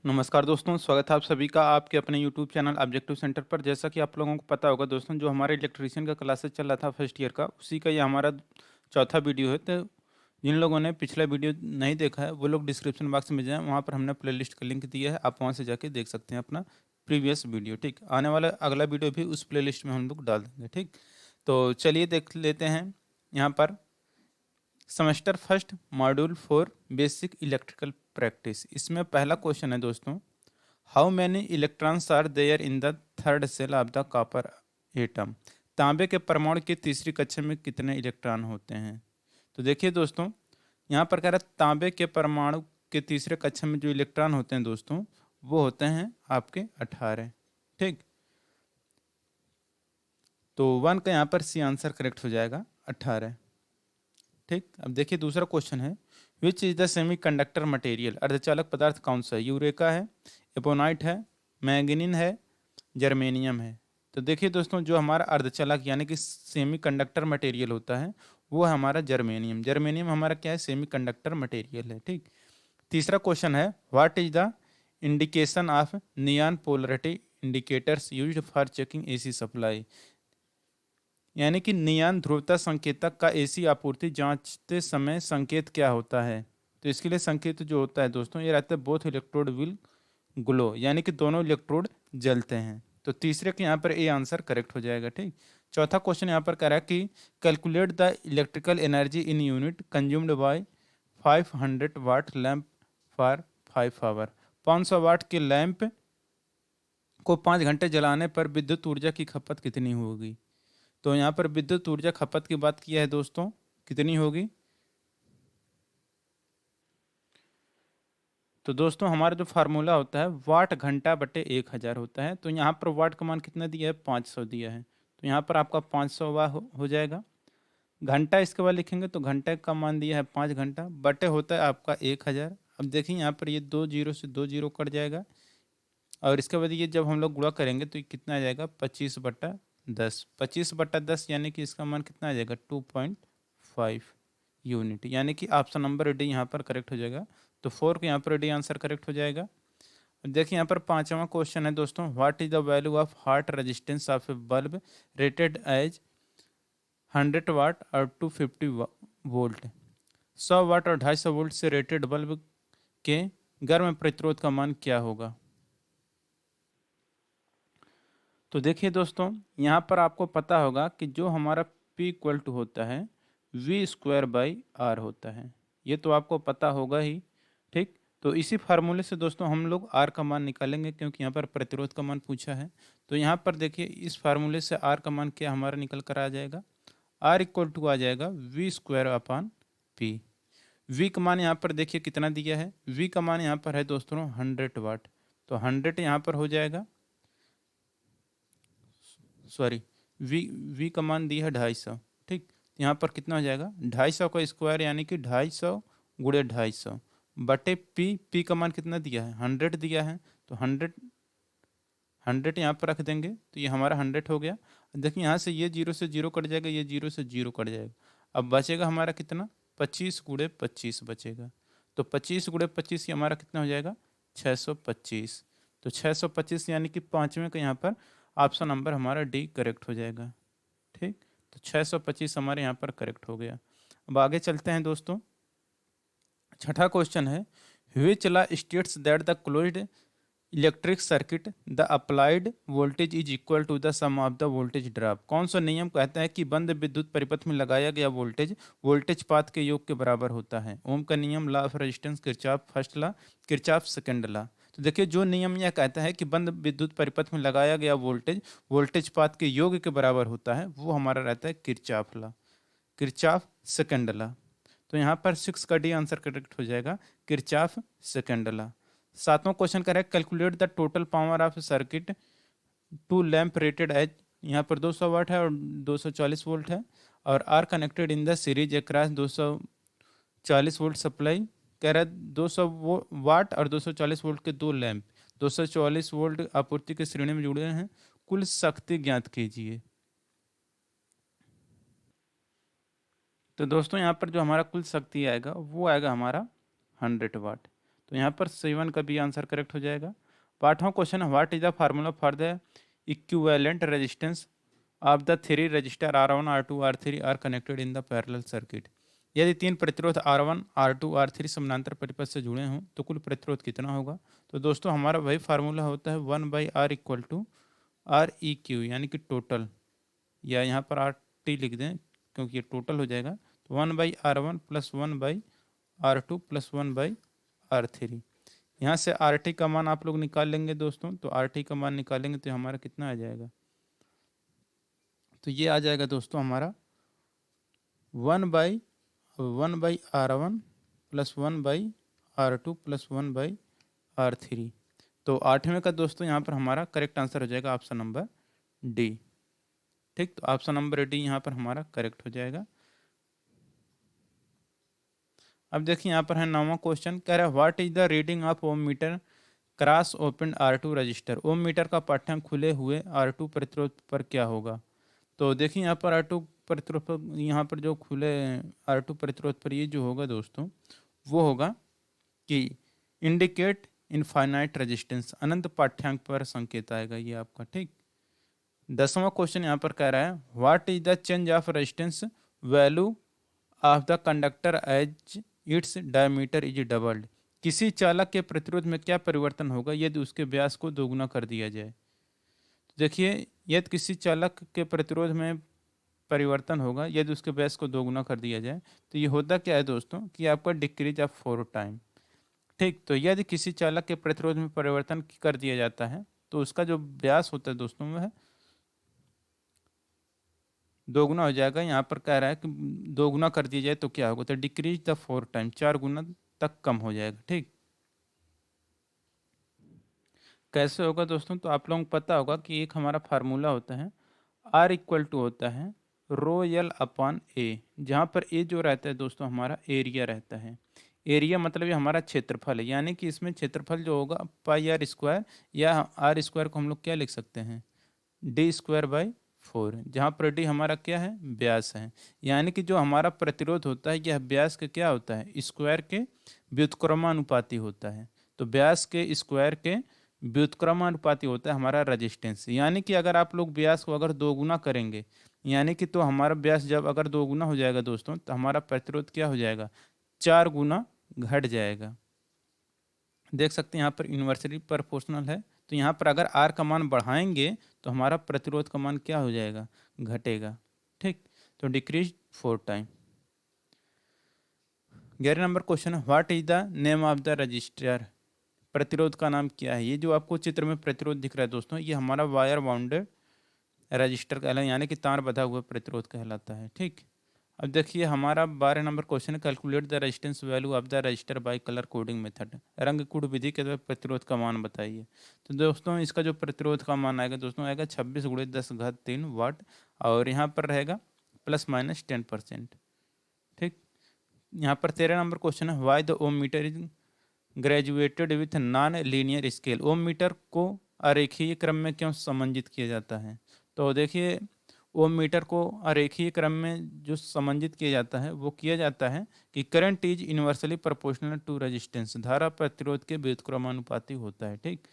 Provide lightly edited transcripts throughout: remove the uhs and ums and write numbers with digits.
नमस्कार दोस्तों, स्वागत है आप सभी का आपके अपने यूट्यूब चैनल ऑब्जेक्टिव सेंटर पर। जैसा कि आप लोगों को पता होगा दोस्तों, जो हमारे इलेक्ट्रीशियन का क्लासेस चल रहा था फर्स्ट ईयर का, उसी का ये हमारा चौथा वीडियो है। तो जिन लोगों ने पिछला वीडियो नहीं देखा है वो लोग डिस्क्रिप्शन बॉक्स में जाएं, वहाँ पर हमने प्लेलिस्ट का लिंक दिया है, आप वहाँ से जाके देख सकते हैं अपना प्रीवियस वीडियो। ठीक, आने वाला अगला वीडियो भी उस प्लेलिस्ट में हम लोग डाल देंगे। ठीक, तो चलिए देख लेते हैं यहाँ पर semester first module 4 basic electrical practice. इसमें पहला क्वेश्चन है दोस्तों, how many electrons are there in the third cell of the copper atom. तांबे के परमाणु की तीसरी कक्षा में कितने इलेक्ट्रॉन होते हैं। तो देखिए दोस्तों, यहाँ पर कह रहा है तांबे के परमाणु के तीसरे कक्षा में जो इलेक्ट्रॉन होते हैं दोस्तों, वो होते हैं आपके 18। ठीक, तो 1 का यहाँ पर सी आंसर करेक्ट हो जाएगा, 18। ठीक, अब देखिए दूसरा क्वेश्चन है, which is the semi conductor material. अर्धचालक पदार्थ कौन सा है। यूरेका है, एपोनाइट है, मैंगनीन है, जर्मेनियम है। तो देखिए दोस्तों, जो हमारा अर्धचालक यानी कि सेमी कंडक्टर मटेरियल होता है वो है हमारा जर्मेनियम। जर्मेनियम हमारा क्या है, सेमी कंडक्टर मटेरियल है। ठीक, तीसरा क्वेश्चन है, what is the indication of neon polarity indicators used for checking AC supply. यानी कि नियॉन ध्रुवता संकेतक का एसी आपूर्ति जांचते समय संकेत क्या होता है। तो इसके लिए संकेत जो होता है दोस्तों, ये रहता है बोथ इलेक्ट्रोड विल ग्लो, यानी कि दोनों इलेक्ट्रोड जलते हैं। तो तीसरे के यहाँ पर ए आंसर करेक्ट हो जाएगा। ठीक, चौथा क्वेश्चन यहाँ पर कह रहा है कि calculate the electrical energy in unit consumed by 500 watt lamp for 5 hour. 500 watt के लैंप को 5 घंटे जलाने पर विद्युत ऊर्जा की खपत कितनी होगी। तो यहाँ पर विद्युत ऊर्जा खपत की बात की है दोस्तों, कितनी होगी। तो दोस्तों हमारा जो फार्मूला होता है वाट घंटा बटे 1000 होता है। तो यहाँ पर वाट का मान कितना दिया है, 500 दिया है। तो यहाँ पर आपका 500 वाट हो जाएगा। घंटा इसके बाद लिखेंगे तो घंटे का मान दिया है 5 घंटा, बटे होता है आपका 1000। अब देखिए यहाँ पर ये 2 जीरो से 2 जीरो कट जाएगा, और इसके बाद ये जब हम लोग गुणा करेंगे तो ये कितना आ जाएगा, 25/10। 25/10 यानी कि इसका मान कितना आ जाएगा, 2.5 यूनिट। यानी कि ऑप्शन नंबर डी यहाँ पर करेक्ट हो जाएगा। तो 4 के यहाँ पर डी आंसर करेक्ट हो जाएगा। देखिए यहाँ पर पांचवा क्वेश्चन है दोस्तों, what is the value of heart resistance of a bulb rated as 100 watt और 250 वोल्ट। 100 वाट और 250 वोल्ट से रेटेड बल्ब के गर्म प्रतिरोध का मान क्या होगा। तो देखिए दोस्तों, यहाँ पर आपको पता होगा कि जो हमारा P इक्वल टू होता है V² बाई R होता है, ये तो आपको पता होगा ही। ठीक, तो इसी फार्मूले से दोस्तों हम लोग R का मान निकालेंगे, क्योंकि यहाँ पर प्रतिरोध का मान पूछा है। तो यहाँ पर देखिए इस फार्मूले से R का मान क्या हमारा निकल कर आ जाएगा, R इक्वल टू आ जाएगा V²/P। V का मान यहाँ पर देखिए कितना दिया है, V का मान यहाँ पर है दोस्तों 100 वाट। तो 100 यहाँ पर हो जाएगा, सॉरी, वी का मान दिया है 250। ठीक, यहाँ पर कितना हो जाएगा, 250 का स्क्वायर यानी कि 250 गुड़े 250 बटे पी का मान कितना दिया है, 100 दिया है। तो 100 यहाँ पर रख देंगे तो ये हमारा 100 हो गया। देखिए यहाँ से ये 0 से 0 कट जाएगा, ये 0 से 0 कट जाएगा। अब बचेगा हमारा कितना, 25 गुड़े 25 बचेगा। तो 25 गुड़े 25 ये हमारा कितना हो जाएगा, 625। तो 625 यानी कि पाँचवें का यहाँ पर ऑप्शन नंबर हमारा डी करेक्ट हो जाएगा। ठीक, तो 625 हमारे यहाँ पर करेक्ट हो गया। अब आगे चलते हैं दोस्तों, छठा क्वेश्चन है, which law states that the closed electric circuit the applied voltage is equal to the sum of the voltage drop. कौन सा नियम कहता है कि बंद विद्युत परिपथ में लगाया गया वोल्टेज वोल्टेज पात के योग के बराबर होता है। ओम का नियम, law of resistance, Kirchhoff first law, Kirchhoff second law. तो देखिए जो नियम यह कहता है कि बंद विद्युत परिपथ में लगाया गया वोल्टेज वोल्टेज पात के योग के बराबर होता है, वो हमारा रहता है Kirchhoff law, Kirchhoff second law. तो यहाँ पर 6 का डी आंसर करेक्ट हो जाएगा, किरचॉफ सेकंड लॉ। सातवां question correct, calculate the total power of circuit two lamp rated as. यहाँ पर 200 वाट है और 240 वोल्ट है, और are connected in the series across 240 volt supply. कह रहा है 200 वाट और 240 वोल्ट के दो लैंप 240 वोल्ट आपूर्ति के श्रेणी में जुड़े हैं, कुल शक्ति ज्ञात कीजिए। तो दोस्तों यहाँ पर जो हमारा कुल शक्ति आएगा वो आएगा हमारा 100 वाट। तो यहाँ पर C1 का भी आंसर करेक्ट हो जाएगा। 8वां question, what is the formula for the equivalent resistance of the three resistor R1 R2 R3 are connected in the parallel circuit. यदि तीन प्रतिरोध R1 R2 R3 समानांतर परिपथ से जुड़े हों तो कुल प्रतिरोध कितना होगा। तो दोस्तों हमारा वही फार्मूला होता है 1/R इक्वल टू REQ, यानी कि टोटल, या यहाँ पर RT लिख दें क्योंकि ये टोटल हो जाएगा। तो 1/R1 plus 1/R2 plus 1/R3। यहाँ से RT का मान आप लोग निकाल लेंगे दोस्तों, तो RT का मान निकालेंगे तो हमारा कितना आ जाएगा, तो ये आ जाएगा दोस्तों हमारा 1/R1 plus 1/R2 plus 1/R3। तो 8वें का दोस्तों यहाँ पर हमारा करेक्ट आंसर हो जाएगा ऑप्शन नंबर डी। ठीक, तो ऑप्शन नंबर डी यहाँ पर हमारा करेक्ट हो जाएगा। अब देखिए यहाँ पर है 9वां क्वेश्चन, कह रहा है what is the reading of ohm meter cross open R2 resistor. Ohm meter का पाठ्यांक खुले हुए R2 प्रतिरोध पर क्या होगा। तो देखिए यहाँ पर R2 प्रतिरोध पर, यहाँ पर जो खुले R2 प्रतिरोध पर ये जो होगा दोस्तों वो होगा कि इंडिकेट इनफाइनाइट रेजिस्टेंस, अनंत पाठ्यांक पर संकेत आएगा ये आपका। ठीक, 10वां क्वेश्चन यहाँ पर कह रहा है what is the change of resistance value of the conductor as its diameter is doubled. किसी चालक के प्रतिरोध में क्या परिवर्तन होगा यदि उसके व्यास को दोगुना कर दिया जाए। तो देखिए यदि किसी चालक के प्रतिरोध में परिवर्तन होगा यदि उसके व्यास को दोगुना कर दिया जाए, तो ये होता क्या है दोस्तों कि आपका डिक्रीज ऑफ 4 टाइम। ठीक, तो यदि किसी चालक के प्रतिरोध में परिवर्तन कर दिया जाता है तो उसका जो व्यास होता है दोस्तों वह दोगुना हो जाएगा। यहाँ पर कह रहा है कि दोगुना कर दिया जाए तो क्या होगा, तो डिक्रीज द 4 टाइम, 4 गुना तक कम हो जाएगा। ठीक, कैसे होगा दोस्तों, तो आप लोगों को पता होगा कि एक हमारा फार्मूला होता है R इक्वल टू होता है रो एल अपॉन ए, जहाँ पर ए जो रहता है दोस्तों हमारा एरिया रहता है। एरिया मतलब ये हमारा क्षेत्रफल है, यानी कि इसमें क्षेत्रफल जो होगा πr², या R² को हम लोग क्या लिख सकते हैं D²/4, जहाँ पर डी हमारा क्या है व्यास है। यानी कि जो हमारा प्रतिरोध होता है यह व्यास के क्या होता है स्क्वायर के व्युत्क्रमानुपाती होता है। तो व्यास के स्क्वायर के व्युत्क्रमानुपाती होता है हमारा रजिस्टेंस। यानी कि अगर आप लोग व्यास को अगर दोगुना करेंगे, यानी कि तो हमारा व्यास जब अगर दोगुना हो जाएगा दोस्तों तो हमारा प्रतिरोध क्या हो जाएगा 4 गुना घट जाएगा। देख सकते हैं यहाँ पर इन्वर्सली प्रोपोर्शनल है, तो यहाँ पर अगर R का मान बढ़ाएंगे तो हमारा प्रतिरोध का मान क्या हो जाएगा घटेगा। ठीक, तो डिक्रीज 4 टाइम। 11 नंबर क्वेश्चन है what is the name of the register. प्रतिरोध का नाम क्या है। ये जो आपको चित्र में प्रतिरोध दिख रहा है दोस्तों ये हमारा वायर बाउंडेड रजिस्टर कहलाता, यानी कि तार बंधा हुआ प्रतिरोध कहलाता है। ठीक, अब देखिए हमारा 12 नंबर क्वेश्चन है calculate the resistance value of the resistor by colour coding method. रंग कोड विधि के द्वारा प्रतिरोध का मान बताइए। तो दोस्तों इसका जो प्रतिरोध का मान आएगा दोस्तों आएगा 26 × 10⁻³ वाट, और यहाँ पर रहेगा ±10%। ठीक, यहाँ पर 13 नंबर क्वेश्चन है why the ohm meter is graduated with non linear scale. Ohm meter को अरेखीय क्रम में क्यों समंजित किया जाता है। तो देखिए ओम मीटर को अरेखीय क्रम में जो समंजित किया जाता है वो किया जाता है कि current is inversely proportional to resistance, धारा प्रतिरोध के व्युत्क्रमानुपाती होता है। ठीक,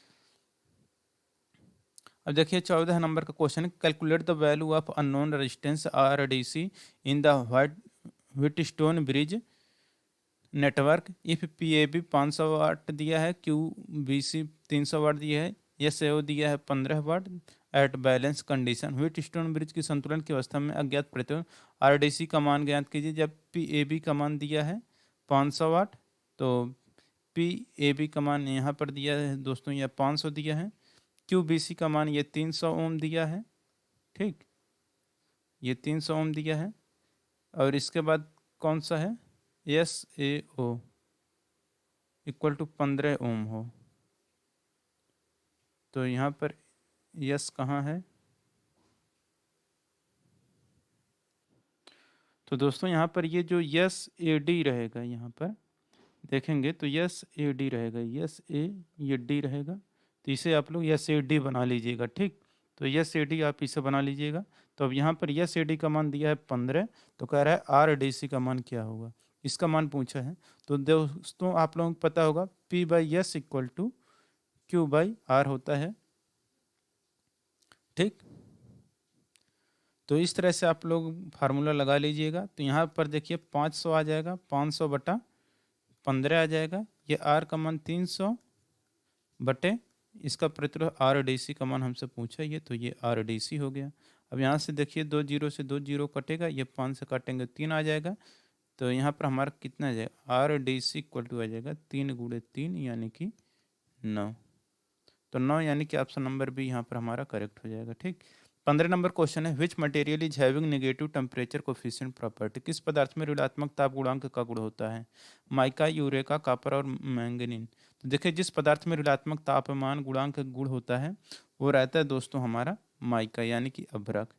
अब देखिए 14 नंबर का क्वेश्चन है calculate the value of unknown resistance RDC in the Wheatstone bridge network if PAB 500 वाट दिया है, QBC 300 वाट दिया है, SAO दिया है 15 watt at balance condition. Wheatstone bridge की संतुलन की अवस्था में अज्ञात प्रतिरोध RDC का मान ज्ञात कीजिए। जब PAB का मान दिया है 500 वाट तो PAB का मान यहाँ पर दिया है दोस्तों यह 500 दिया है, QBC का मान ये 300 ओम दिया है। ठीक, ये 300 ओम दिया है, और इसके बाद कौन सा है SAO इक्वल टू 15 ओम हो। तो यहाँ पर यस कहाँ है, तो दोस्तों यहाँ पर ये जो SAD रहेगा यहाँ पर देखेंगे तो SAD रहेगा, ये D रहेगा, तो इसे आप लोग SAD बना लीजिएगा। ठीक, तो SAD आप इसे बना लीजिएगा। तो अब यहाँ पर SAD का मान दिया है 15, तो कह रहा है RDC का मान क्या होगा। इसका मान पूछा है। तो दोस्तों आप लोगों को पता होगा P/S इक्वल टू Q/R होता है, ठीक। तो इस तरह से आप लोग फार्मूला लगा लीजिएगा। तो यहाँ पर देखिए 500 आ जाएगा, 500/15 आ जाएगा। ये R का मान 300 बटे इसका प्रतिरोध RDC का मान हमसे पूछा ये, तो ये RDC हो गया। अब यहाँ से देखिए 2 जीरो से 2 जीरो कटेगा, ये 5 से काटेंगे 3 आ जाएगा। तो यहाँ पर हमारा कितना आ जाएगा, RDC इक्वल टू आ जाएगा 3 × 3 यानी कि 9। तो 9 यानी कि ऑप्शन नंबर बी यहाँ पर हमारा करेक्ट हो जाएगा, ठीक। 15 नंबर क्वेश्चन है, which material is having negative temperature coefficient property. किस पदार्थ में ऋणात्मक ताप गुणांक का गुण होता है। माइका, यूरेका, कॉपर और मैंगनीज। तो देखिए जिस पदार्थ में ऋणात्मक तापमान गुणांक का गुण होता है वो रहता है दोस्तों हमारा माइका यानी कि अभ्रक।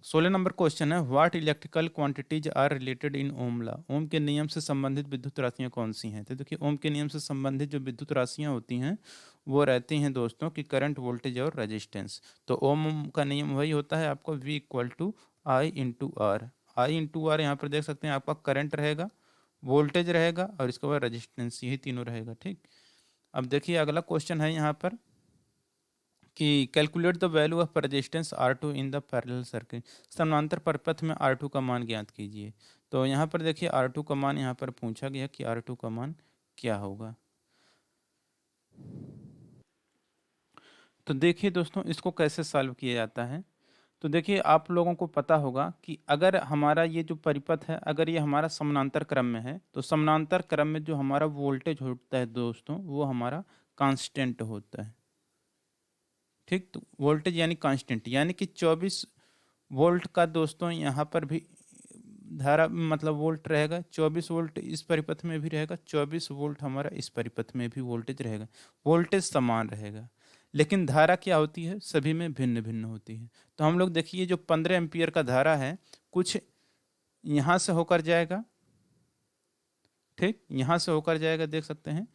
16 नंबर क्वेश्चन है, what electrical quantities are related in Ohm law. Ohm के नियम से संबंधित विद्युत राशियां कौन सी हैं। तो देखिए ओम के नियम से संबंधित जो विद्युत राशियां होती हैं वो रहती हैं दोस्तों कि करंट, वोल्टेज और रेजिस्टेंस। तो ओम का नियम वही होता है आपको V equal to I/R। I/R यहाँ पर देख सकते हैं आपका करंट रहेगा, वोल्टेज रहेगा और इसके बाद रेजिस्टेंस, यही तीनों रहेगा, ठीक। अब देखिए अगला क्वेश्चन है यहाँ पर कि calculate the value of resistance R2 in the parallel circuit. समानांतर परिपथ में R2 का मान ज्ञात कीजिए। तो यहाँ पर देखिए R2 का मान यहाँ पर पूछा गया कि R2 का मान क्या होगा। तो देखिए दोस्तों इसको कैसे सॉल्व किया जाता है। तो देखिए आप लोगों को पता होगा कि अगर हमारा ये जो परिपथ है अगर ये हमारा समानांतर क्रम में है तो समानांतर क्रम में जो हमारा वोल्टेज होता है दोस्तों वो हमारा कांस्टेंट होता है, ठीक। तो वोल्टेज यानी कांस्टेंट यानी कि 24 वोल्ट का दोस्तों यहाँ पर भी धारा मतलब वोल्ट रहेगा, 24 वोल्ट इस परिपथ में भी रहेगा, 24 वोल्ट हमारा इस परिपथ में भी वोल्टेज रहेगा। वोल्टेज समान रहेगा लेकिन धारा क्या होती है, सभी में भिन्न भिन्न होती है। तो हम लोग देखिए जो 15 एम्पियर का धारा है कुछ यहाँ से होकर जाएगा, ठीक, यहाँ से होकर जाएगा, देख सकते हैं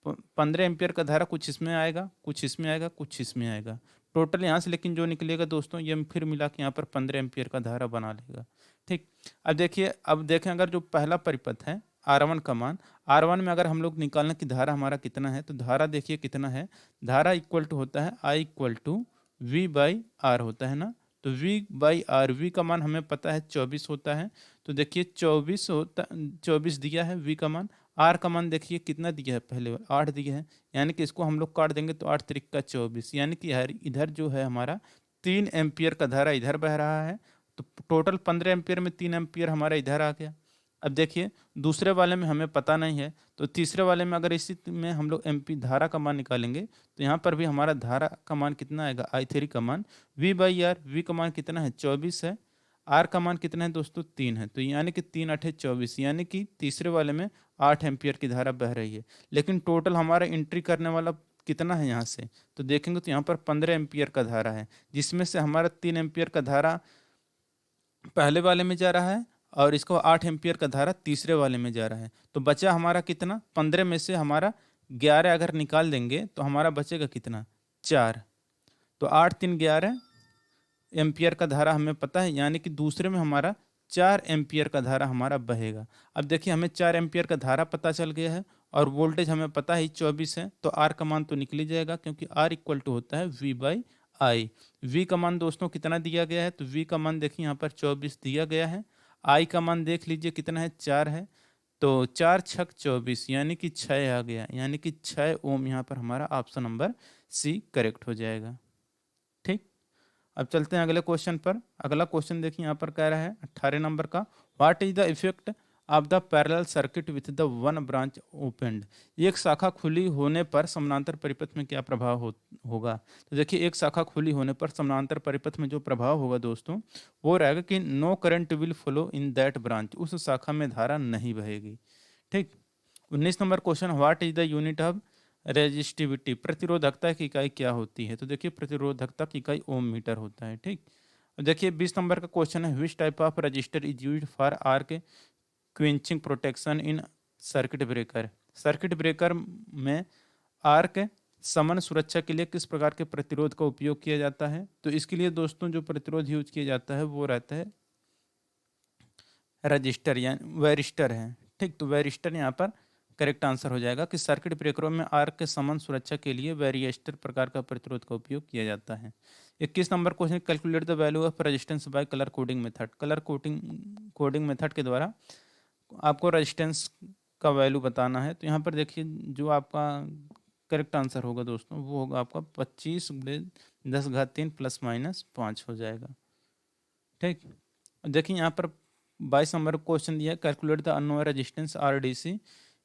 15 एम्पियर का धारा कुछ इसमें आएगा, कुछ इसमें आएगा, कुछ इसमें आएगा, टोटल यहाँ से लेकिन जो निकलेगा दोस्तों ये फिर मिला के यहाँ पर 15 एम्पियर का धारा बना लेगा, ठीक। अब देखिए, अब देखें अगर जो पहला परिपथ है R1 का मान, R1 में अगर हम लोग निकालना कि धारा हमारा कितना है तो धारा देखिए कितना है, धारा इक्वल टू होता है I इक्वल टू V/R होता है ना। तो V/R, V का मान हमें पता है 24 होता है। तो देखिए 24 होता, 24 दिया है V का मान। R का मान देखिए कितना दिया है, पहले 8 दिया है, यानी कि इसको हम लोग काट देंगे तो 8 त्रिक का 24, यानी कि इधर जो है हमारा 3 एम्पियर का धारा इधर बह रहा है। तो टोटल 15 एम्पियर में 3 एम्पियर हमारा इधर आ गया। अब देखिए दूसरे वाले में हमें पता नहीं है तो तीसरे वाले में अगर इसी में हम लोग एम्पी धारा का मान निकालेंगे तो यहाँ पर भी हमारा धारा का मान कितना आएगा, I3 का मान V/R, V का मान कितना है 24 है, R का मान कितना है दोस्तों 3 है। तो यानी कि 3 8 24, यानी कि तीसरे वाले में 8 एम्पियर की धारा बह रही है। लेकिन टोटल हमारा एंट्री करने वाला कितना है यहाँ से, तो देखेंगे तो यहाँ पर 15 एम्पियर का धारा है जिसमें से हमारा 3 एम्पियर का धारा पहले वाले में जा रहा है और इसको 8 एम्पियर का धारा तीसरे वाले में जा रहा है। तो बचा हमारा कितना, 15 में से हमारा 11 अगर निकाल देंगे तो हमारा बचेगा कितना 4। तो 8 3 11 एम्पियर का धारा हमें पता है, यानी कि दूसरे में हमारा 4 एम्पियर का धारा हमारा बहेगा। अब देखिए हमें 4 एम्पियर का धारा पता चल गया है और वोल्टेज हमें पता है 24 है। तो R का मान तो निकल ही जाएगा क्योंकि R इक्वल टू होता है V/I। V का मान दोस्तों कितना दिया गया है, तो V का मान देखिए यहाँ पर 24 दिया गया है। I का मान देख लीजिए कितना है 4 है। तो 4 छक 24 यानी कि 6 आ गया, यानी कि 6 ओम यहाँ पर हमारा ऑप्शन नंबर C करेक्ट हो जाएगा, ठीक। अब चलते हैं अगले क्वेश्चन पर। अगला क्वेश्चन देखिए यहाँ पर कह रहा है 18 नंबर का, what is the effect of the parallel circuit with the one branch opened. एक शाखा खुली होने पर समानांतर परिपथ में क्या प्रभाव होगा। तो देखिए एक शाखा खुली होने पर समानांतर परिपथ में जो प्रभाव होगा दोस्तों वो रहेगा कि no current will flow in that branch, उस शाखा में धारा नहीं बहेगी, ठीक। 19 number question, what is the unit of resistivity, प्रतिरोधकता की इकाई क्या होती है। तो देखिए प्रतिरोधकता की इकाई ओम मीटर होता है, ठीक। देखिए 20 नंबर का क्वेश्चन है, which type of register is used for arc quenching protection in circuit breaker. Circuit breaker में आर्क समन सुरक्षा के लिए किस प्रकार के प्रतिरोध का उपयोग किया जाता है। तो इसके लिए दोस्तों जो प्रतिरोध यूज किया जाता है वो रहता है रजिस्टर यानी वेरिस्टर है। ठीक, तो वेरिस्टर यहाँ पर करेक्ट आंसर हो जाएगा कि सर्किट ब्रेकरों में आर्क के समान सुरक्षा के लिए वेरिएस्टर प्रकार का प्रतिरोध का उपयोग किया जाता है। 21 number question, calculate the value of resistance bye colour coding method. Colour coding method के द्वारा आपको रेजिस्टेंस का वैल्यू बताना है। तो यहाँ पर देखिए जो आपका करेक्ट आंसर होगा दोस्तों वो होगा आपका 25/10⁻³ ±5 हो जाएगा। ठीक, देखिए यहाँ पर 22 नंबर क्वेश्चन दिया है, calculate the unknown resistance RDC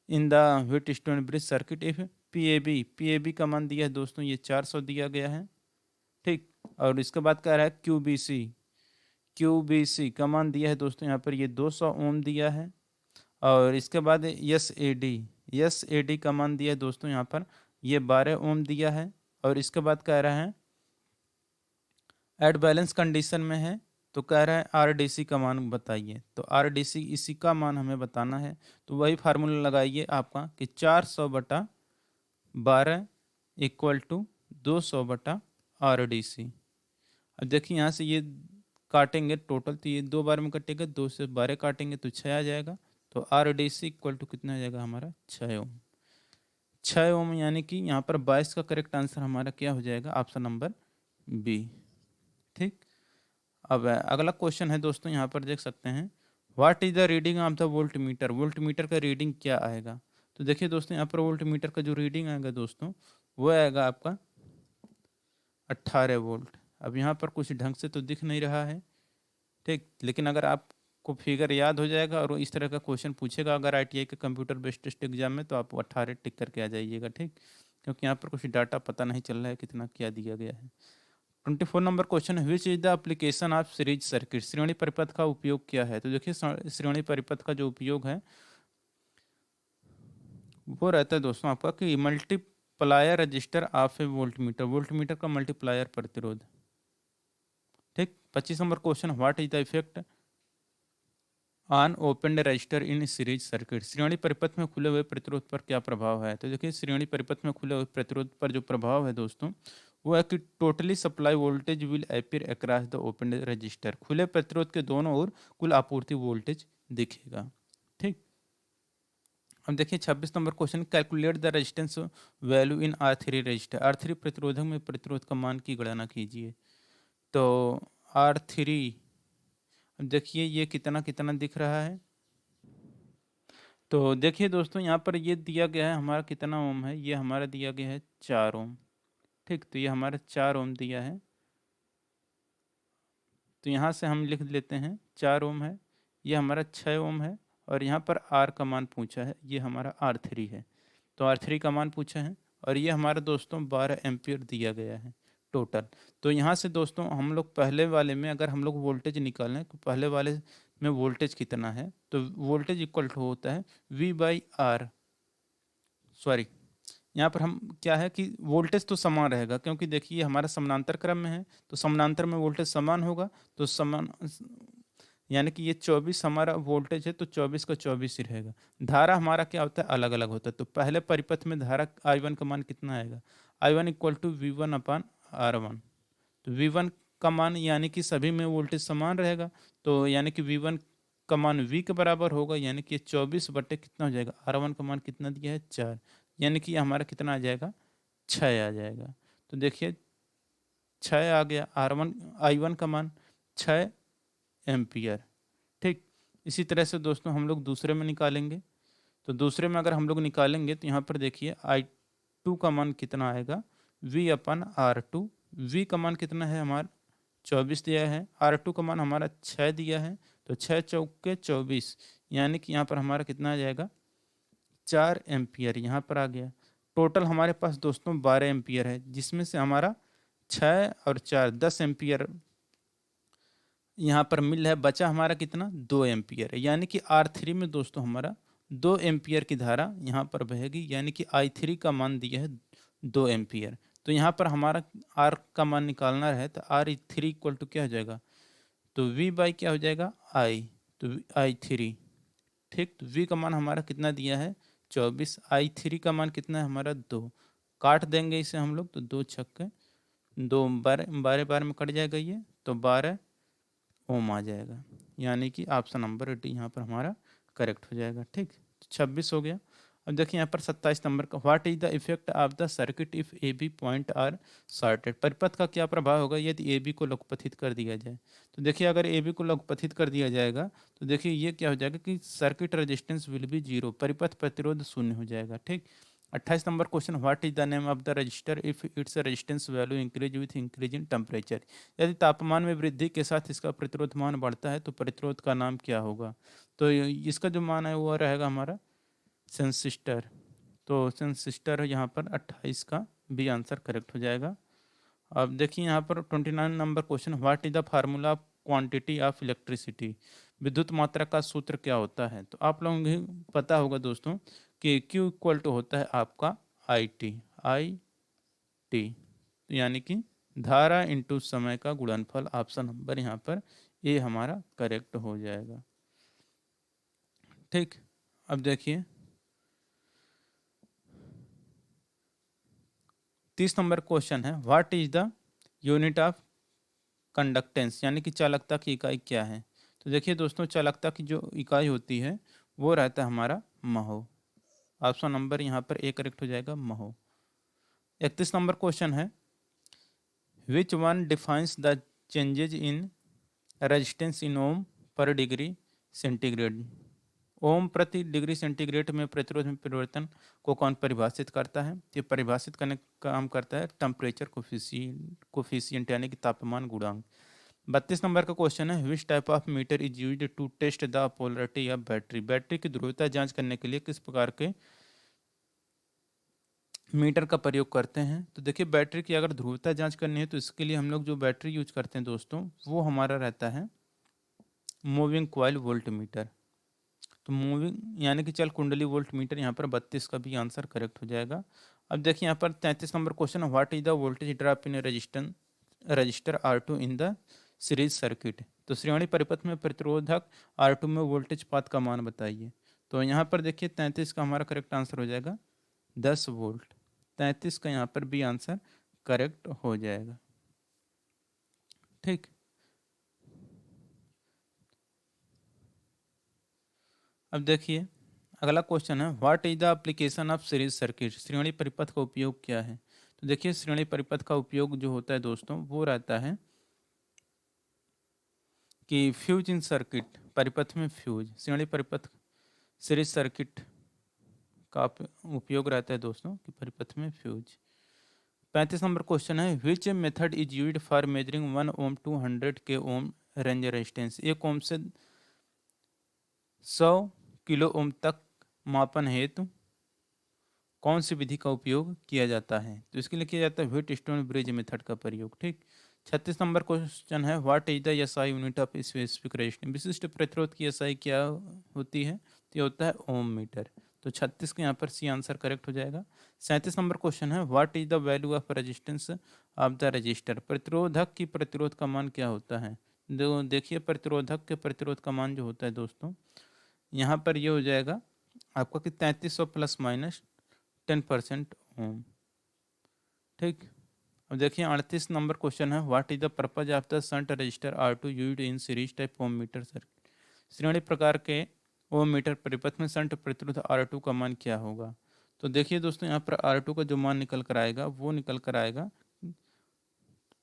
in the wheat stone bridge circuit if PAB का मान दिया है दोस्तों ये 400 दिया गया है। ठीक, और इसके बाद कह रहा है QBC का मान दिया है दोस्तों यहाँ पर ये 200 ओम दिया है। और इसके बाद SAD का मान दिया है दोस्तों यहाँ पर ये 12 ओम दिया है। और इसके बाद कह रहा है एट बैलेंस कंडीशन में है तो कह रहा है RDC का मान बताइए। तो RDC इसी का मान हमें बताना है, तो वही फार्मूला लगाइए आपका कि 400/12 = 200/RDC। अब देखिए यहाँ से ये काटेंगे टोटल तो ये 2 बार में कटेगा, 2 से 12 काटेंगे तो 6 आ जाएगा। तो RDC = कितना आ जाएगा हमारा 6 ओम। 6 ओम यानी कि यहाँ पर 22 का करेक्ट आंसर हमारा क्या हो जाएगा, ऑप्शन नंबर बी। ठीक, अब अगला क्वेश्चन है दोस्तों यहाँ पर देख सकते हैं, what is the reading of the volt meter. Volt meter का रीडिंग क्या आएगा। तो देखिए दोस्तों यहाँ पर वोल्ट मीटर का जो रीडिंग आएगा दोस्तों वो आएगा आपका 18 वोल्ट। अब यहाँ पर कुछ ढंग से तो दिख नहीं रहा है। ठीक, लेकिन अगर आपको फिगर याद हो जाएगा और इस तरह का क्वेश्चन पूछेगा अगर ITI के कंप्यूटर बेस्ड टेस्ट एग्जाम में तो आप 18 टिक करके आ जाइएगा। ठीक, क्योंकि यहाँ पर कुछ डाटा पता नहीं चल रहा है कितना क्या दिया गया है। 24 नंबर क्वेश्चन है, which is the application of series circuit. श्रेणी परिपथ का उपयोग क्या है। तो देखिए श्रेणी परिपथ का जो उपयोग है वो रहता है दोस्तों आपका कि multiplier register of A volt meter का मल्टीप्लायर प्रतिरोध। ठीक, 25 number question, what is the effect on open register in series circuit. श्रेणी परिपथ में खुले हुए प्रतिरोध पर क्या प्रभाव है। तो देखिए श्रेणी परिपथ में खुले हुए प्रतिरोध पर जो प्रभाव है दोस्तों वो है कि totally supply voltage will appear across the open register. खुले प्रतिरोध के दोनों ओर कुल आपूर्ति वोल्टेज दिखेगा। ठीक, अब देखिए 26 number question, calculate the resistance value in R3 register. R3 प्रतिरोधक में प्रतिरोध का मान की गणना कीजिए। तो R3 देखिए ये कितना कितना दिख रहा है। तो देखिए दोस्तों यहाँ पर ये दिया गया है हमारा कितना ओम है, ये हमारा दिया गया है 4 ओम। ठीक, तो ये हमारा 4 ओम दिया है। तो यहाँ से हम लिख लेते हैं 4 ओम है, ये हमारा 6 ओम है और यहाँ पर R का मान पूछा है, ये हमारा R3 है। तो R3 का मान पूछा है और ये हमारा दोस्तों 12 एम्पियर दिया गया है टोटल। तो यहाँ से दोस्तों हम लोग पहले वाले में अगर हम लोग वोल्टेज निकालें तो पहले वाले में वोल्टेज कितना है, तो वोल्टेज इक्वल टू होता है V/R। सॉरी, यहाँ पर हम क्या है कि वोल्टेज तो समान रहेगा क्योंकि देखिए हमारा समानांतर क्रम में है तो समानांतर में वोल्टेज समान होगा। तो समान यानी कि ये 24 हमारा वोल्टेज है तो 24 का 24 ही रहेगा। धारा हमारा क्या होता है अलग अलग होता है। तो पहले परिपथ में धारा I1 का मान कितना आएगा, I1 = V1/R1। तो V1 का मान यानी कि सभी में वोल्टेज समान रहेगा तो यानी कि V1 का मान V के बराबर होगा यानी कि 24 बटे कितना हो जाएगा, R1 का मान कितना दिया है 4, यानी कि हमारा कितना आ जाएगा 6 आ जाएगा। तो देखिए 6 आ गया, I1 का मान 6 एम्पियर। ठीक, इसी तरह से दोस्तों हम लोग दूसरे में निकालेंगे। तो दूसरे में अगर हम लोग निकालेंगे तो यहाँ पर देखिए I2 का मान कितना आएगा V/R2। V का मान कितना है हमारा 24 दिया है, R2 का मान हमारा 6 दिया है। तो 6 चौके 24 यानी कि यहाँ पर हमारा कितना आ जाएगा 4 एम्पियर यहाँ पर आ गया। टोटल हमारे पास दोस्तों 12 एम्पियर है जिसमें से हमारा 6 और 4 10 एम्पियर यहाँ पर मिल है, बचा हमारा कितना 2 एम्पियर यानी कि R3 में दोस्तों हमारा 2 एम्पियर की धारा यहाँ पर बहेगी यानी कि I3 का मान दिया है 2 एम्पियर। तो यहाँ पर हमारा R का मान निकालना है तो R3 = क्या हो जाएगा, तो V/ क्या हो जाएगा I, तो I3। ठीक, तो V का मान हमारा कितना दिया है 24, I3 का मान कितना है हमारा 2। काट देंगे इसे हम लोग तो 2 छक्के 2 12 12 में कट जाएगा ये तो 12 ओम आ जाएगा। यानी कि ऑप्शन नंबर डी यहाँ पर हमारा करेक्ट हो जाएगा। ठीक, 26 हो गया। अब देखिए यहाँ पर 27 नंबर का, what is the effect of the circuit if A B point are shorted. परिपथ का क्या प्रभाव होगा यदि ए बी को लघुपथित कर दिया जाए। तो देखिए अगर ए बी को लघुपथित कर दिया जाएगा तो देखिए ये क्या हो जाएगा कि circuit resistance will be zero, परिपथ प्रतिरोध शून्य हो जाएगा। ठीक, 28 number question, what is the name of the register if its resistance value increase with increase in temperature. यदि तापमान में वृद्धि के साथ इसका प्रतिरोध मान बढ़ता है तो प्रतिरोध का नाम क्या होगा। तो इसका जो मान है वो रहेगा हमारा सेंसिस्टर। तो सेंसिस्टर यहाँ पर 28 का बी आंसर करेक्ट हो जाएगा। अब देखिए यहाँ पर 29 number question, what is the formula quantity of electricity. विद्युत मात्रा का सूत्र क्या होता है। तो आप लोगों को पता होगा दोस्तों कि Q इक्वल टू होता है आपका I T, यानी कि धारा इंटू समय का गुणनफल। ऑप्शन नंबर यहाँ पर ए हमारा करेक्ट हो जाएगा। ठीक, अब देखिए 30 नंबर क्वेश्चन है, what is the unit of conductance, यानी कि चालकता की इकाई क्या है। तो देखिए दोस्तों चालकता की जो इकाई होती है वो रहता है हमारा महो। ऑप्शन नंबर यहाँ पर ए करेक्ट हो जाएगा, महो। 31 नंबर क्वेश्चन है, which one defines the changes in resistance in ohm per degree centigrade. ओम प्रति डिग्री सेंटीग्रेड में प्रतिरोध में परिवर्तन को कौन परिभाषित करता है। ये परिभाषित करने का काम करता है टेम्परेचर कोफिशिएंट यानी कि तापमान गुणांक। 32 नंबर का क्वेश्चन है, which type of meter is used to test the polarity of battery. Battery की ध्रुवता जांच करने के लिए किस प्रकार के मीटर का प्रयोग करते हैं। तो देखिए बैटरी की अगर ध्रुवता जांच करनी है तो इसके लिए हम लोग जो बैटरी यूज करते हैं दोस्तों वो हमारा रहता है मूविंग कॉइल वोल्ट मीटर। तो मूविंग यानी कि चल कुंडली वोल्ट मीटर, यहाँ पर 32 का भी आंसर करेक्ट हो जाएगा। अब देखिए यहाँ पर 33 number question, what is the voltage drop in register R2 in the series circuit. तो श्रेणी परिपथ में प्रतिरोधक R2 में वोल्टेज पात का मान बताइए। तो यहाँ पर देखिए 33 का हमारा करेक्ट आंसर हो जाएगा 10 वोल्ट। 33 का यहाँ पर भी आंसर करेक्ट हो जाएगा। ठीक, अब देखिए अगला क्वेश्चन है, what is the application of series circuit. श्रेणी परिपथ का उपयोग क्या है। तो देखिए श्रेणी परिपथ का उपयोग जो होता है दोस्तों वो रहता है कि फ्यूज इन सर्किट, परिपथ में फ्यूज, श्रेणी परिपथ सीरीज सर्किट का उपयोग रहता है दोस्तों कि परिपथ में फ्यूज। 35 नंबर क्वेश्चन है, which method is used for measuring 1 ohm to 100 के ओम रेंज रेजिस्टेंस। 1 ओम से 100 किलो ओम तक मापन हेतु कौन सी विधि का उपयोग किया जाता है। तो इसके लिए किया जाता है व्हीट स्टोन ब्रिज मेथड का प्रयोग। ठीक, 36 नंबर क्वेश्चन है, what is the SI unit of specific resistance. विशिष्ट प्रतिरोध की एसआई क्या होती है। तो ये होता है ओम मीटर। तो 36 के यहाँ पर सी आंसर करेक्ट हो जाएगा। 37 नंबर क्वेश्चन है, what is the value of resistance of the register. प्रतिरोधक की प्रतिरोध का मान क्या होता है। देखिए प्रतिरोधक के प्रतिरोध का मान जो होता है दोस्तों यहाँ पर ये हो जाएगा आपका कि 3300 प्लस माइनस 10% ओम। ठीक, अब देखिए 38 नंबर क्वेश्चन है, what is the purpose of the shunt resistor R2 used in series type ohmmeter circuit. श्रेणी प्रकार के ओम मीटर परिपथ में शंट प्रतिरोध R2 का मान क्या होगा। तो देखिए दोस्तों यहाँ पर R2 का जो मान निकल कर आएगा वो निकल कर आएगा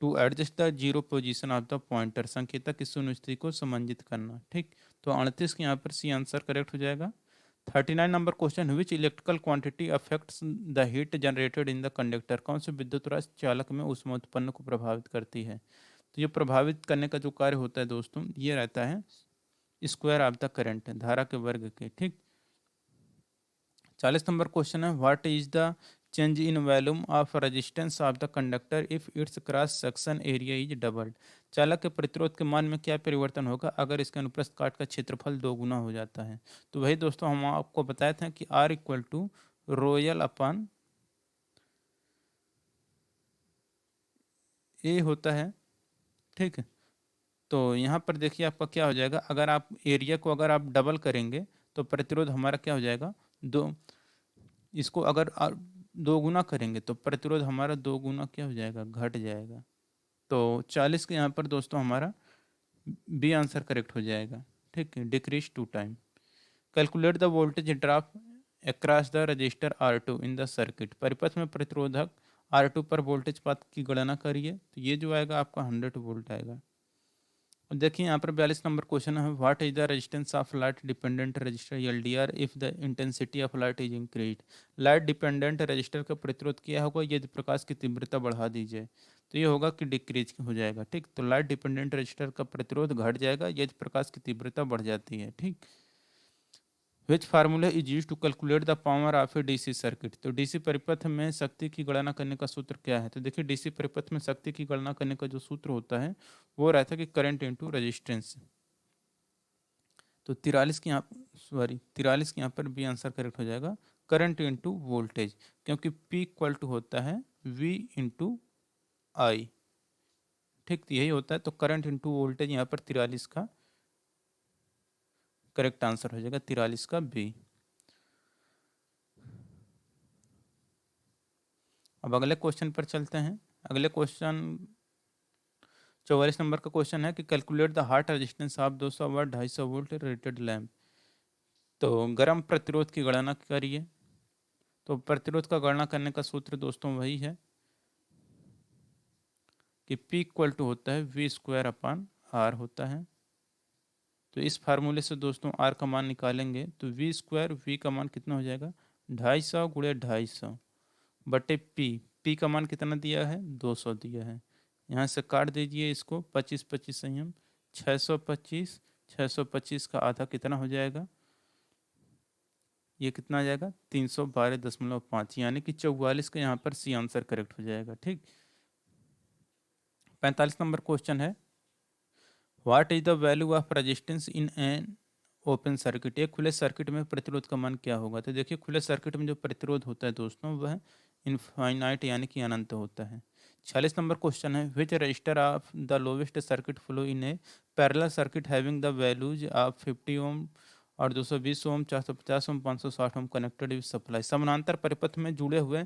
to adjust the zero position of the pointer, संकेतक की शून्य स्थिति को समंजित करना। ठीक, तो 38 के यहाँ पर सी आंसर करेक्ट हो जाएगा। 39 number question, which electrical quantity affects the heat generated in the conductor. कौन से विद्युत राशि चालक में ऊष्मा उत्पन्न को प्रभावित करती है। तो ये प्रभावित करने का जो कार्य होता है दोस्तों ये रहता है स्क्वायर ऑफ द करंट, धारा के वर्ग के। ठीक, 40 नंबर क्वेश्चन है, what is the change in volume of resistance of the conductor if it's cross section area is doubled. चालक के प्रतिरोध के मान में क्या परिवर्तन होगा अगर इसके अनुप्रस्थ काट का क्षेत्रफल 2 गुना हो जाता है। तो वही दोस्तों हम आपको बताए थे कि R इक्वल टू रोयल अपन ए होता है। ठीक है, तो यहाँ पर देखिए आपका क्या हो जाएगा, अगर आप एरिया को अगर आप डबल करेंगे तो प्रतिरोध हमारा क्या हो जाएगा दो, इसको अगर 2 गुना करेंगे तो प्रतिरोध हमारा 2 गुना क्या हो जाएगा घट जाएगा। तो 40 के यहाँ पर दोस्तों हमारा बी आंसर करेक्ट हो जाएगा। ठीक है, decrease two time. Calculate the voltage drop across the resistor R2 in the circuit. परिपथ में प्रतिरोधक R2 पर वोल्टेज पात की गणना करिए। तो ये जो आएगा आपका 100 वोल्ट आएगा। और देखिए यहाँ पर 42 नंबर क्वेश्चन है, what is the resistance of light dependent register LDR if the intensity of light is increase. Light dependent register का प्रतिरोध क्या होगा यदि प्रकाश की तीव्रता बढ़ा दी जाए। तो ये होगा कि डिक्रीज हो जाएगा। ठीक, तो लाइट डिपेंडेंट रजिस्टर का प्रतिरोध घट जाएगा यदि प्रकाश की तीव्रता बढ़ जाती है। ठीक, which formula is use to calculate the power of a DC circuit. तो DC परिपथ में शक्ति की गणना करने का सूत्र क्या है। तो देखिए DC परिपथ में शक्ति की गणना करने का जो सूत्र होता है वो रहता है कि करंट इंटू रजिस्टेंस। तो 43 की यहाँ पर बी आंसर करेक्ट हो जाएगा, करंट इंटू वोल्टेज, क्योंकि P इक्वल टू होता है V इंटू आई। ठीक, तो यही होता है। तो करंट इंटू वोल्टेज यहाँ पर 43 का करेक्ट आंसर हो जाएगा, 43 का बी। अब अगले क्वेश्चन पर चलते हैं। अगले क्वेश्चन 44 नंबर का क्वेश्चन है कि calculate the hot resistance of 200 watt 250 volt rated lamp. तो गर्म प्रतिरोध की गणना करिए। तो प्रतिरोध का गणना करने का सूत्र दोस्तों वही है कि P इक्वल टू होता है V स्क्वायर अपॉन R होता है। तो इस फार्मूले से दोस्तों R का मान निकालेंगे तो V स्क्वायर, V का मान कितना हो जाएगा 250 गुणे 250 बटे P का मान कितना दिया है 200 दिया है। यहाँ से काट दीजिए इसको, 25 25 संयम 625, 625 का आधा कितना हो जाएगा, ये कितना आ जाएगा 312.5, यानी कि 44 का यहाँ पर सी आंसर करेक्ट हो जाएगा। ठीक, 45 नंबर क्वेश्चन है, what is the value of resistance in an open circuit. एक खुले सर्किट में प्रतिरोध का मान क्या होगा। तो देखिए खुले सर्किट में जो प्रतिरोध होता है दोस्तों वह इनफाइनाइट यानी कि अनंत होता है। 46 नंबर क्वेश्चन है, which resistor of the lowest circuit flow in a parallel circuit having the values of 50 ohm और 220 ohm, 450 ohm, 560 ohm connected with supply. समानांतर परिपथ में जुड़े हुए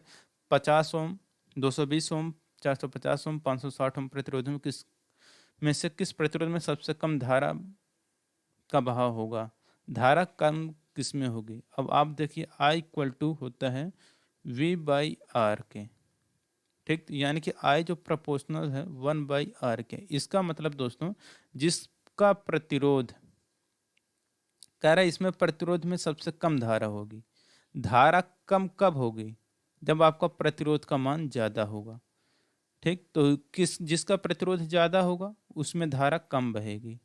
50 ओम, 220 ओम, 450 ओम, 560 ओम प्रतिरोध में से किस प्रतिरोध में सबसे कम धारा का बहाव होगा। धारा कम किस में होगी। अब आप देखिए I इक्वल टू होता है V/R के। ठीक, यानी कि I जो प्रोपोर्शनल है 1/R के। इसका मतलब दोस्तों जिसका प्रतिरोध कह रहा है इसमें प्रतिरोध में सबसे कम धारा होगी। धारा कम कब होगी, जब आपका प्रतिरोध का मान ज़्यादा होगा। ठीक, तो जिसका प्रतिरोध ज़्यादा होगा उसमें धारा कम बहेगी।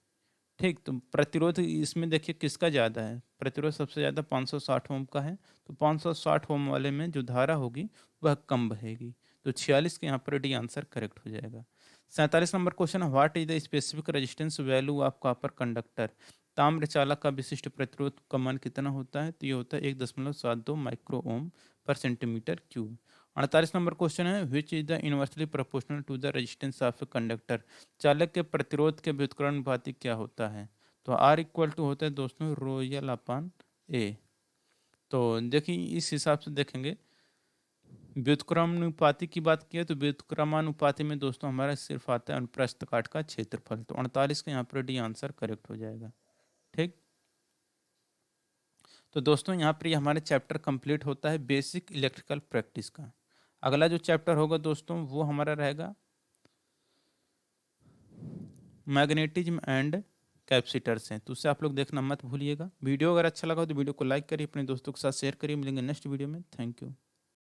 ठीक, तो प्रतिरोध इसमें देखिए किसका ज़्यादा है, प्रतिरोध सबसे ज़्यादा 560 ओम का है। तो 560 ओम वाले में जो धारा होगी वह कम बहेगी। तो 46 के यहाँ पर डी आंसर करेक्ट हो जाएगा। 47 नंबर क्वेश्चन है, what is the specific resistance value of copper conductor. ताम्र चालक का विशिष्ट प्रतिरोध का मान कितना होता है। तो ये होता है 1.72 माइक्रो ओम पर सेंटीमीटर क्यूब। 48 नंबर क्वेश्चन है, which is the inversely proportional to the resistance of a conductor. चालक के प्रतिरोध के व्युत्क्रमानुपाती क्या होता है। तो R इक्वल टू होता है दोस्तों ρL अपॉन A। तो देखिए इस हिसाब से देखेंगे, व्युत्क्रमानुपाती की बात की है तो व्युत्क्रमानुपाती में दोस्तों हमारा सिर्फ आता है अनुप्रस्थ काट का क्षेत्रफल। तो 48 का यहाँ पर डी आंसर करेक्ट हो जाएगा। ठीक, तो दोस्तों यहाँ पर हमारे चैप्टर कंप्लीट होता है बेसिक इलेक्ट्रिकल प्रैक्टिस का। अगला जो चैप्टर होगा दोस्तों वो हमारा रहेगा मैग्नेटिज्म एंड कैपेसिटर्स हैं। तो उससे आप लोग देखना मत भूलिएगा। वीडियो अगर अच्छा लगा हो तो वीडियो को लाइक करिए, अपने दोस्तों के साथ शेयर करिए। मिलेंगे नेक्स्ट वीडियो में। Thank you.